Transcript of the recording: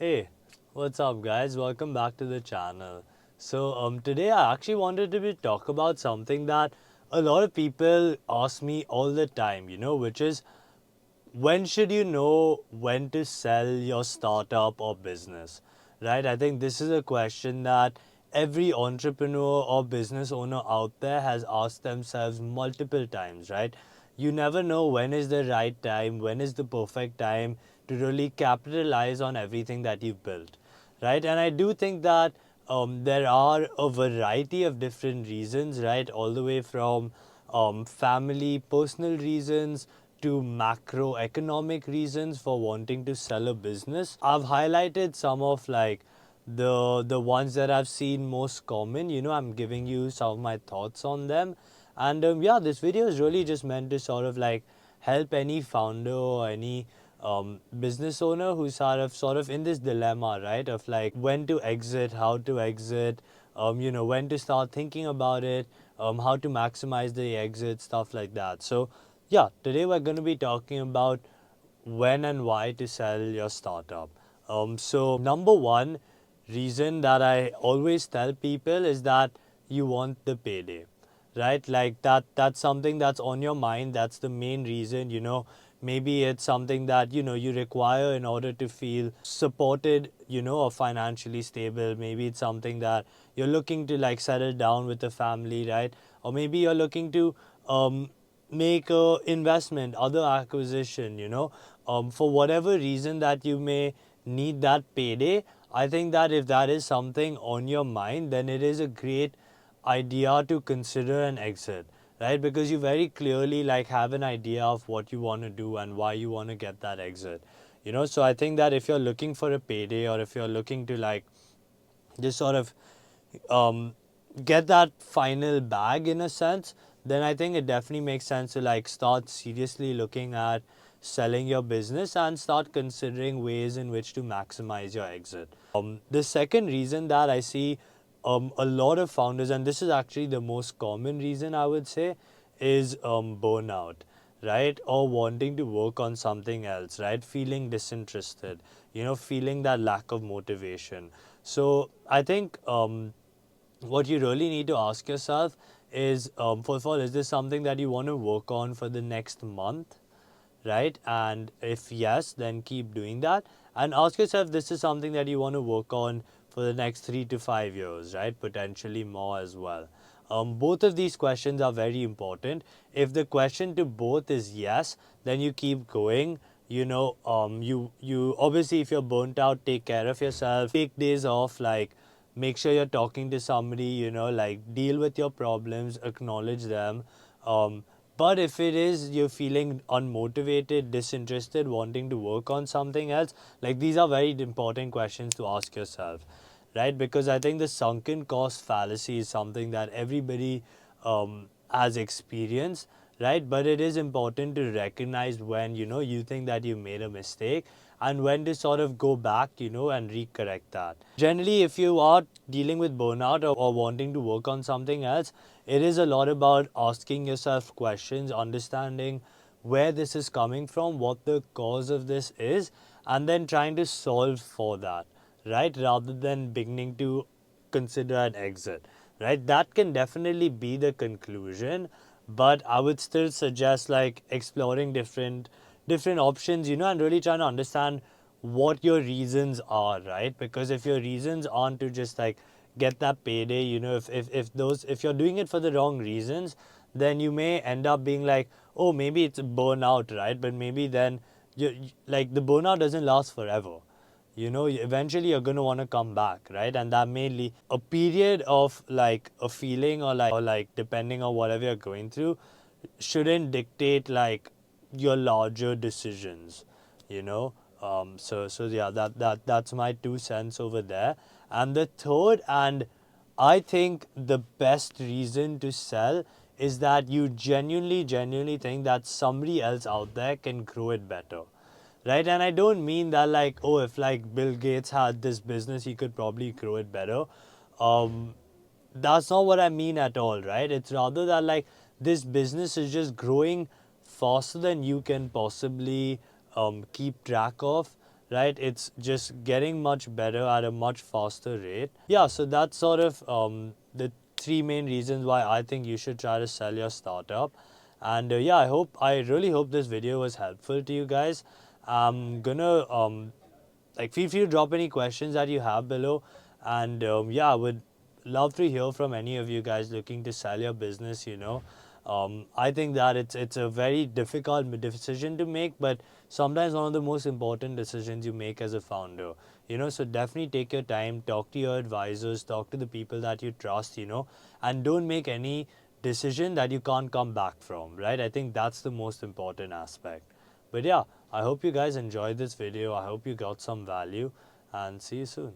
Hey, what's up guys? Welcome back to the channel. Today I actually wanted to talk about something that a lot of people ask me all the time, which is when should you know when to sell your startup or business, right? I think this is a question that every entrepreneur or business owner out there has asked themselves multiple times, right? You never know when is the right time, when is the perfect time to really capitalize on everything that you've built, right? And I do think that there are a variety of different reasons, right? All the way from family, personal reasons to macroeconomic reasons for wanting to sell a business. I've highlighted some of the ones that I've seen most common. I'm giving you some of my thoughts on them. And yeah, this video is really just meant to sort of help any founder or any business owner who's sort of in this dilemma, right? Of when to exit, how to exit, when to start thinking about it, how to maximize the exit, stuff like that. So yeah, today we're going to be talking about when and why to sell your startup. So number one reason that I always tell people is that you want the payday, right? That's something that's on your mind. That's the main reason. Maybe it's something that you require in order to feel supported, or financially stable. Maybe it's something that you're looking to settle down with the family, right? Or maybe you're looking to make a investment, other acquisition, for whatever reason that you may need that payday. I think that if that is something on your mind, then it is a great idea to consider an exit, right? Because you very clearly have an idea of what you want to do and why you want to get that exit. So I think that if you're looking for a payday, or if you're looking to just sort of um, get that final bag in a sense, then I think it definitely makes sense to start seriously looking at selling your business and start considering ways in which to maximize your exit. The second reason that I see a lot of founders, and this is actually the most common reason I would say, is burnout, right? Or wanting to work on something else, right? Feeling disinterested, feeling that lack of motivation. So I think what you really need to ask yourself is, first of all, is this something that you want to work on for the next month, right? And if yes, then keep doing that. And ask yourself, this is something that you want to work on for the next 3 to 5 years, right? Potentially more as well. Both of these questions are very important. If the question to both is yes, then you keep going. You obviously, if you're burnt out, take care of yourself. Take days off, make sure you're talking to somebody, deal with your problems, acknowledge them. But if it is you're feeling unmotivated, disinterested, wanting to work on something else, these are very important questions to ask yourself, right? Because I think the sunken cost fallacy is something that everybody has experienced, right? But it is important to recognize when you think that you made a mistake, and when to sort of go back, and recorrect that. Generally, if you are dealing with burnout, or wanting to work on something else, it is a lot about asking yourself questions, understanding where this is coming from, what the cause of this is, and then trying to solve for that, right? Rather than beginning to consider an exit, right? That can definitely be the conclusion, but I would still suggest exploring different options, and really trying to understand what your reasons are, right? Because if your reasons aren't to just get that payday, if you're doing it for the wrong reasons, then you may end up being oh, maybe it's a burnout, right? But maybe then the burnout doesn't last forever. Eventually you're going to want to come back, right? And that may lead a period of a feeling, or depending on whatever you're going through, shouldn't dictate your larger decisions, you know. So yeah, that's my 2 cents over there. And the third, and I think the best reason to sell, is that you genuinely think that somebody else out there can grow it better, right? And I don't mean that oh, if Bill Gates had this business, he could probably grow it better. Um, that's not what I mean at all, right? It's rather that this business is just growing faster than you can possibly keep track of, right? It's just getting much better at a much faster rate. Yeah, so that's sort of the three main reasons why I think you should try to sell your startup. And yeah, I really hope this video was helpful to you guys. I'm gonna like feel free to drop any questions that you have below, and yeah, I would love to hear from any of you guys looking to sell your business. I think that it's a very difficult decision to make, but sometimes one of the most important decisions you make as a founder. So definitely take your time, talk to your advisors, talk to the people that you trust. And don't make any decision that you can't come back from, right? I think that's the most important aspect. But yeah, I hope you guys enjoyed this video. I hope you got some value, and see you soon.